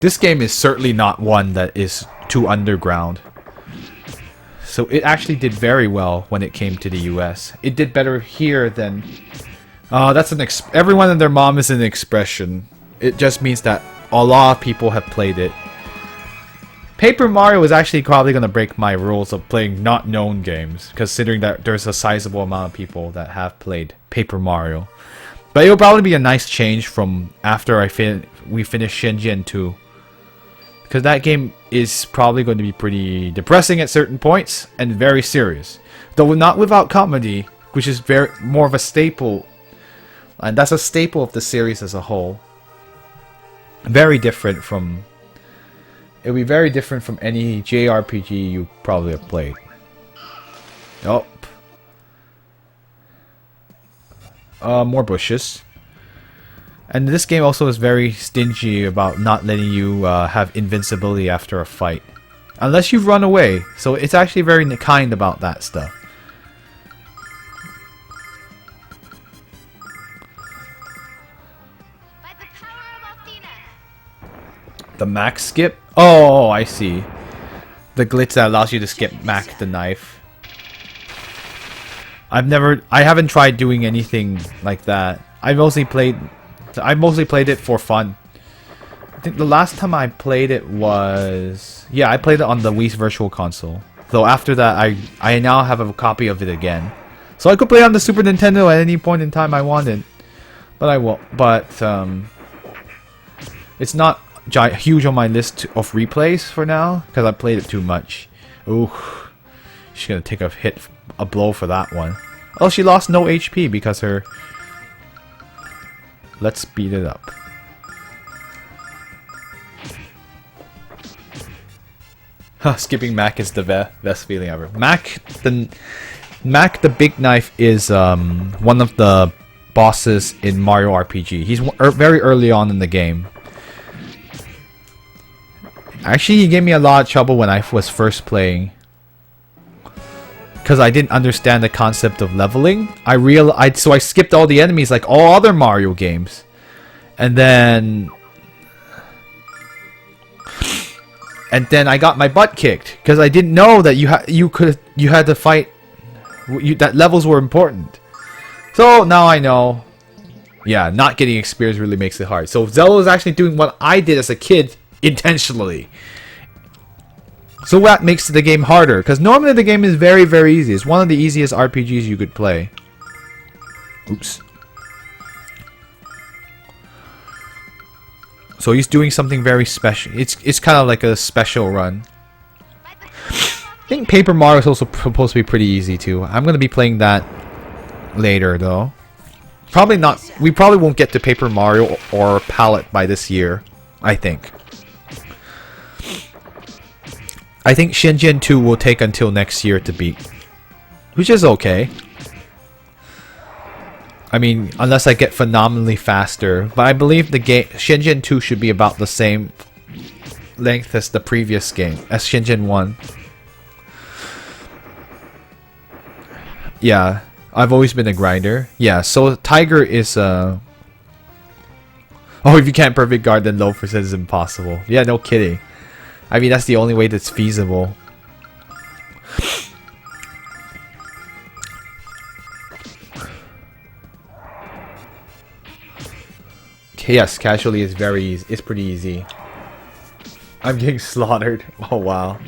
This game is certainly not one that is too underground. So it actually did very well when it came to the US. It did better here than... that's an everyone and their mom is an expression. It just means that a lot of people have played it. Paper Mario is actually probably going to break my rules of playing not known games, considering that there's a sizable amount of people that have played Paper Mario. But it'll probably be a nice change from after we finish Shenzhen 2. Because that game is probably going to be pretty depressing at certain points and very serious. Though not without comedy, which is very more of a staple. And that's a staple of the series as a whole. Very different from... It'll be very different from any JRPG you probably have played. Oh. More bushes. And this game also is very stingy about not letting you have invincibility after a fight. Unless you've run away. So it's actually very kind about that stuff. The max skip? Oh, I see. The glitch that allows you to skip Mac the knife. I haven't tried doing anything like that. I mostly played it for fun. I think the last time I played it was... Yeah, I played it on the Wii's Virtual Console. Though after that, I now have a copy of it again. So I could play on the Super Nintendo at any point in time I wanted. But I won't. But, it's not huge on my list of replays for now, because I played it too much. Ooh. She's gonna take a blow for that one. Oh, she lost no HP because her... Let's speed it up. Skipping Mac is the best feeling ever. Mac the Big Knife is one of the bosses in Mario RPG. He's very early on in the game. Actually, he gave me a lot of trouble when I was first playing. Because I didn't understand the concept of leveling. So I skipped all the enemies like all other Mario games. And then I got my butt kicked because I didn't know that you had to fight that levels were important. So now I know. Yeah, not getting experience really makes it hard. So Zelda is actually doing what I did as a kid intentionally. So that makes the game harder, because normally the game is very, very easy. It's one of the easiest RPGs you could play. Oops. So he's doing something very special. It's kind of like a special run. I think Paper Mario is also supposed to be pretty easy too. I'm going to be playing that later though. Probably not. We probably won't get to Paper Mario or Palette by this year, I think. I think Shenzhen 2 will take until next year to beat. Which is okay. I mean, unless I get phenomenally faster. But I believe the game Shenzhen 2 should be about the same length as the previous game. As Shenzhen 1. Yeah. I've always been a grinder. Yeah, so Tiger is Oh, if you can't perfect guard, then Loafer says it's impossible. Yeah, no kidding. I mean, that's the only way that's feasible. Yes, casually is very easy. It's pretty easy. I'm getting slaughtered. Oh, wow.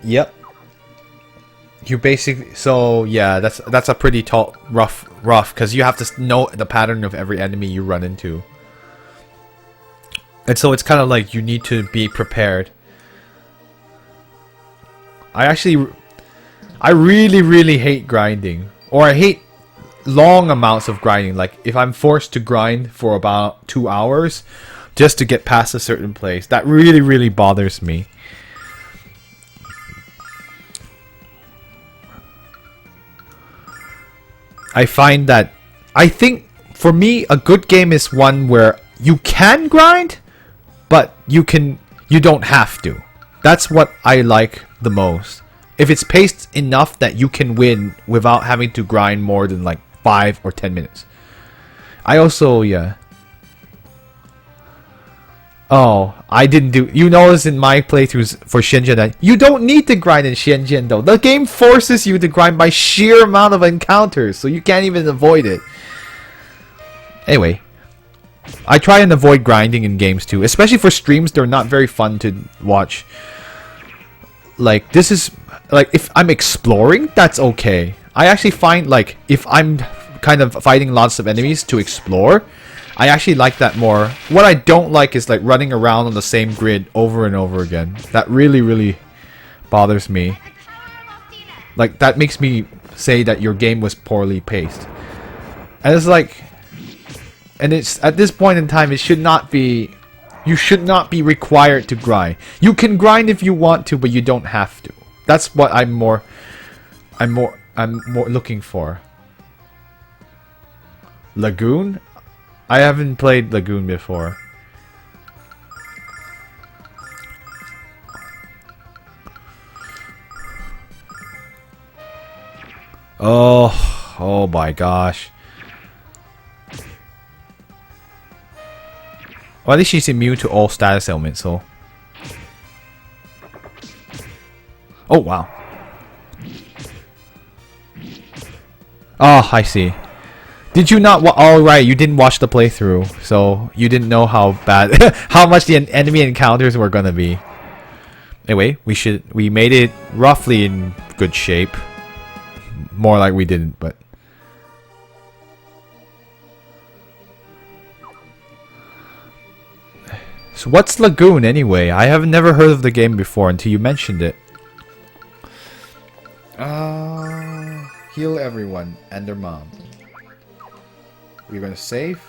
Yep. You basically, so yeah, that's a pretty rough because you have to know the pattern of every enemy you run into. And so it's kind of like you need to be prepared. I really hate grinding, or I hate long amounts of grinding. Like if I'm forced to grind for about 2 hours just to get past a certain place, that really bothers me. I find that, I think for me a good game is one where you can grind, but you don't have to. That's what I like the most. If it's paced enough that you can win without having to grind more than like 5 or 10 minutes. I also, yeah. Oh, I didn't do... You notice in my playthroughs for Shenzhen that you don't need to grind in Shenzhen though. The game forces you to grind by sheer amount of encounters, so you can't even avoid it. Anyway, I try and avoid grinding in games too, especially for streams. They're not very fun to watch. Like, this is... Like, if I'm exploring, that's okay. I actually find, like, if I'm kind of fighting lots of enemies to explore, I actually like that more. What I don't like is, like, running around on the same grid over and over again. That really, really bothers me. Like, that makes me say that your game was poorly paced. And it's like... And it's... At this point in time, it should not be... You should not be required to grind. You can grind if you want to, but you don't have to. That's what I'm more looking for. Lagoon? I haven't played Lagoon before. Oh my gosh. Well, at least she's immune to all status ailments, so... Oh, wow. Oh, I see. Did you not oh, right, you didn't watch the playthrough, so you didn't know how bad... how much the enemy encounters were gonna be. Anyway, we made it roughly in good shape. More like we didn't, but... So what's Lagoon anyway? I have never heard of the game before until you mentioned it. Heal everyone and their mom. We're gonna save.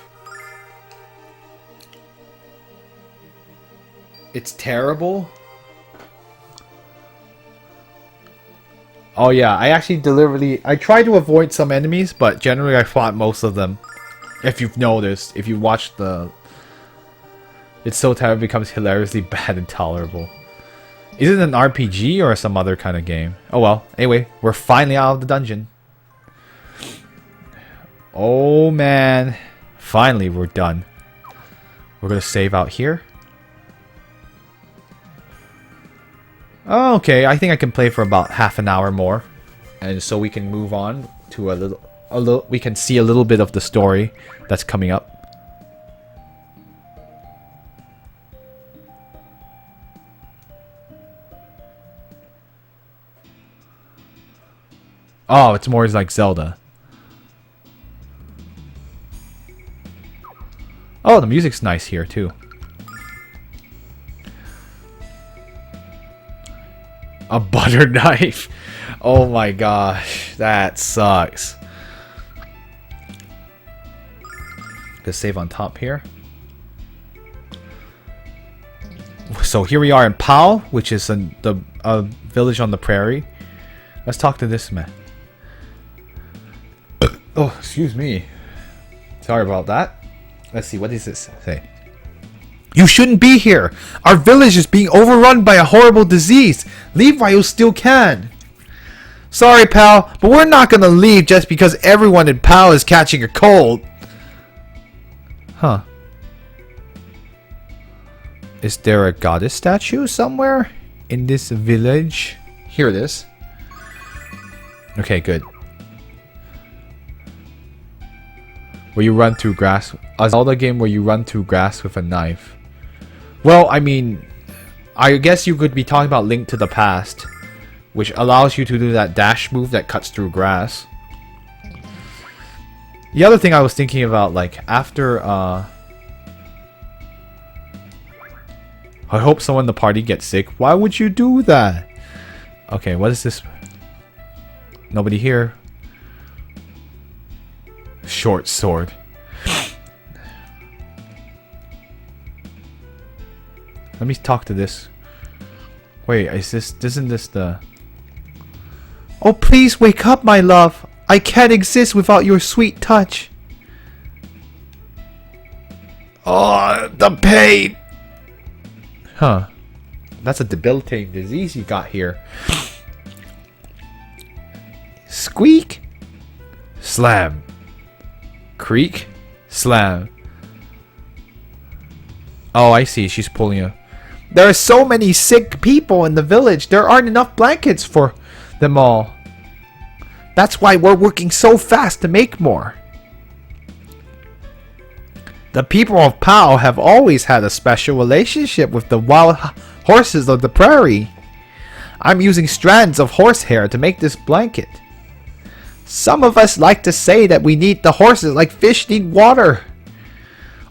It's terrible. Oh yeah, I actually deliberately... I tried to avoid some enemies, but generally I fought most of them. If you've noticed, if you watched the... It's so terrible it becomes hilariously bad and tolerable. Is it an RPG or some other kind of game? Oh well, anyway, we're finally out of the dungeon. Oh man. Finally, we're done. We're gonna save out here. Oh, okay, I think I can play for about half an hour more. And so we can move on to a little we can see a little bit of the story that's coming up. Oh, it's more like Zelda. Oh, the music's nice here too. A butter knife. Oh my gosh, that sucks. Let's save on top here. So here we are in Pao, which is a village on the prairie. Let's talk to this man. Oh, excuse me. Sorry about that. Let's see, what does this say? You shouldn't be here. Our village is being overrun by a horrible disease. Leave while you still can. Sorry, pal, but we're not gonna leave just because everyone in Pao is catching a cold. Huh. Is there a goddess statue somewhere in this village? Here it is. Okay, good. Where you run through grass. A Zelda game where you run through grass with a knife. Well, I mean, I guess you could be talking about Link to the Past, which allows you to do that dash move that cuts through grass. The other thing I was thinking about, like, after, I hope someone in the party gets sick. Why would you do that? Okay, what is this? Nobody here. Short sword. Let me talk to this. Wait, isn't this the... Oh, please wake up, my love. I can't exist without your sweet touch. Oh, the pain. Huh. That's a debilitating disease you got here. Squeak. Slam. Creak. Slam. Oh, I see. She's pulling a... There are so many sick people in the village. There aren't enough blankets for them all. That's why we're working so fast to make more. The people of Pao have always had a special relationship with the wild horses of the prairie. I'm using strands of horsehair to make this blanket. Some of us like to say that we need the horses like fish need water.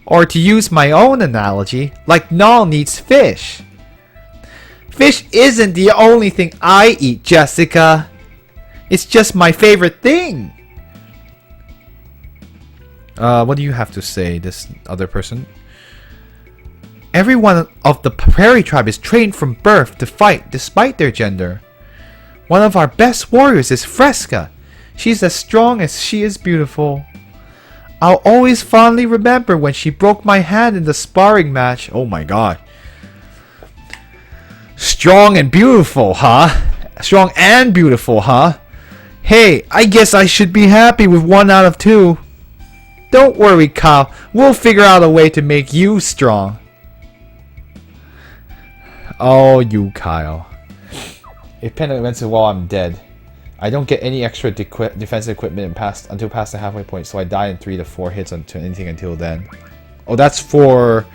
Or to use my own analogy, like Nall needs fish. Fish isn't the only thing I eat, Jessica. It's just my favorite thing. What do you have to say, this other person? Everyone of the prairie tribe is trained from birth to fight despite their gender. One of our best warriors is Fresca. She's as strong as she is beautiful. I'll always fondly remember when she broke my hand in the sparring match. Oh my god. Strong and beautiful, huh? Strong and beautiful, huh? Hey, I guess I should be happy with 1 out of 2. Don't worry, Kyle. We'll figure out a way to make you strong. Oh, you, Kyle. If Pennant wins it while I'm dead, I don't get any extra defensive equipment until past the halfway point, so I die in 3 to 4 hits until anything until then. Oh, that's for...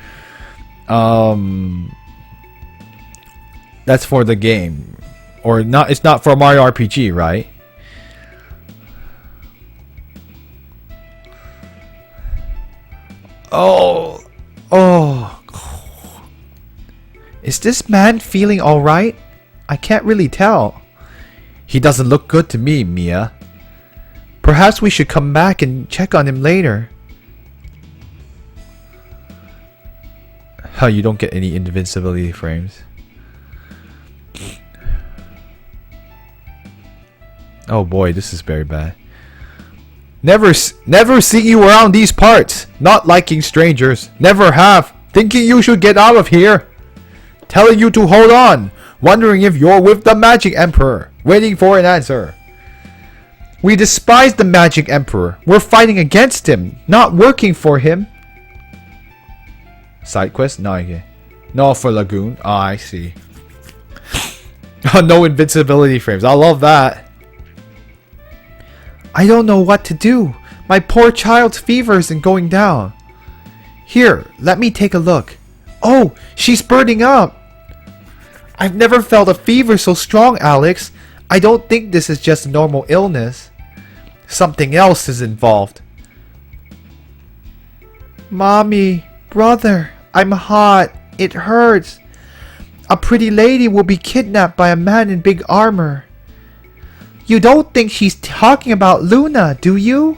That's for the game. Or not? It's not for Mario RPG, right? Oh. Is this man feeling alright? I can't really tell. He doesn't look good to me, Mia. Perhaps we should come back and check on him later. Huh, you don't get any invincibility frames. Oh boy, this is very bad. Never seen you around these parts. Not liking strangers. Never have. Thinking you should get out of here. Telling you to hold on. Wondering if you're with the Magic Emperor. Waiting for an answer. We despise the Magic Emperor. We're fighting against him, not working for him. Side quest? No, okay. No, for Lagoon. Oh, I see. No invincibility frames. I love that. I don't know what to do. My poor child's fever isn't going down. Here, let me take a look. Oh, she's burning up. I've never felt a fever so strong, Alex. I don't think this is just a normal illness. Something else is involved. Mommy, brother, I'm hot. It hurts. A pretty lady will be kidnapped by a man in big armor. You don't think she's talking about Luna, do you?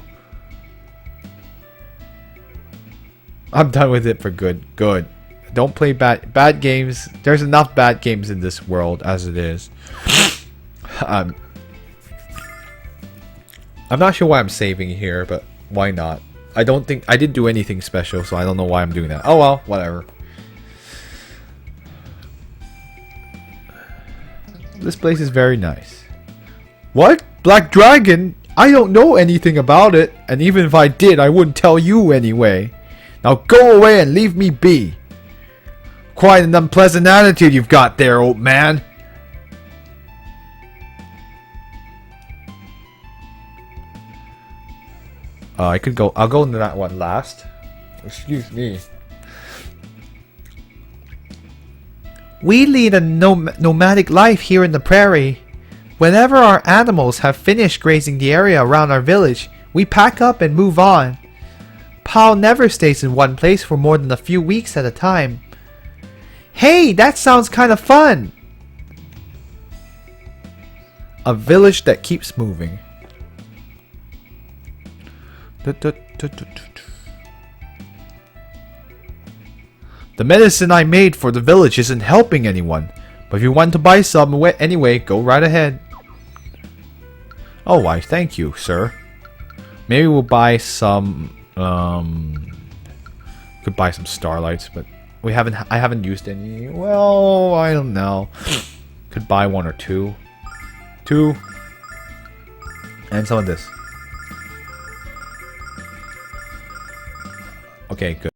I'm done with it for good. Good. Don't play bad games. There's enough bad games in this world as it is. I'm not sure why I'm saving here, but why not? I didn't do anything special, so I don't know why I'm doing that. Oh well, whatever. This place is very nice. What? Black Dragon? I don't know anything about it, and even if I did, I wouldn't tell you anyway. Now go away and leave me be. Quite an unpleasant attitude you've got there, old man. I'll go into that one last. Excuse me. We lead a nomadic life here in the prairie. Whenever our animals have finished grazing the area around our village, we pack up and move on. Pal never stays in one place for more than a few weeks at a time. Hey, that sounds kind of fun! A village that keeps moving. The medicine I made for the village isn't helping anyone, but if you want to buy some anyway, go right ahead. Oh, why, thank you, sir. Maybe we'll buy some, could buy some starlights, but I haven't used any. Well, I don't know. Could buy one or two. Two. And some of this. Okay, good.